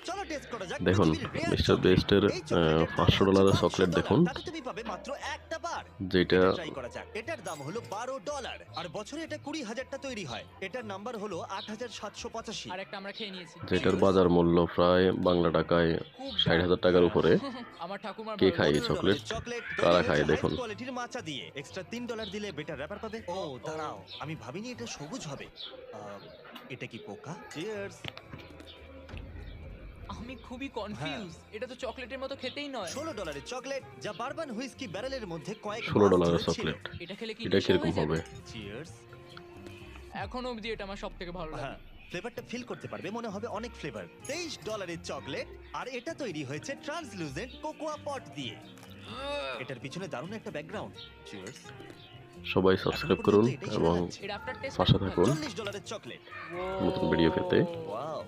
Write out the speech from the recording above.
চলো টেস্ট করা যাক দেখুন পৃথিবীর rare মিস্টার chocolate। বেস্টের এই চকলেটের দাম $500 হচ্ছে চকলেট $500, দেখুন, তাতে তুমি পাবে মাত্র একটা বার। যেটা এটা ট্রাই করা যাক। এটার দাম হলো $12 আর বছরে এটা 20,000টা তৈরি হয়। এটার নাম্বার হলো 8,785। আর একটা আমরা খেয়ে নিয়েছি। যেটার বাজার মূল্য প্রায় বাংলা টাকায় খুব 60,000 টাকার উপরে। আমার ঠাকুমার কে ভালো খায় এই লাগে। চকলেট? চকলেট কারা খায় দেখুন। কোয়ালিটির মাচা দিয়ে এক্সট্রা $3 দিলে বেটার র‍্যাপার পাবে। ও দাঁড়াও, আমি ভাবিনি এটা সবুজ হবে। এটা কি পোকা? চিয়ার্স। আমি খুবই কনফিউজ। এটা তো চকলেটের মতো খেতেই নয়। $16 চকলেট যা বারবান হুইস্কি ব্যারেলের মধ্যে কয়েক মাস $16 ধরে ছিল। চকলেট, এটা খেলে কি এটা নেশা কিরকম হয়ে যাবে? হবে? চিয়ার্স। এখনো অবধি এটা আমার সবথেকে ভালো লাগে। হ্যাঁ, ফ্লেভারটা ফিল করতে পারবে, মনে হবে অনেক ফ্লেভার। $23 চকলেট, আর এটা তৈরি হয়েছে ট্রান্সলুসেন্ট কোকোয়া পট দিয়ে। এটার পিছনে দারুণ একটা ব্যাকগ্রাউন্ড। চিয়ার্স। সবাই সাবস্ক্রাইব করুন এবং এর আফটার টেস্ট পাশে থাকুন $40 চকলেট। নতুন ভিডিও পেতে। ওয়াও।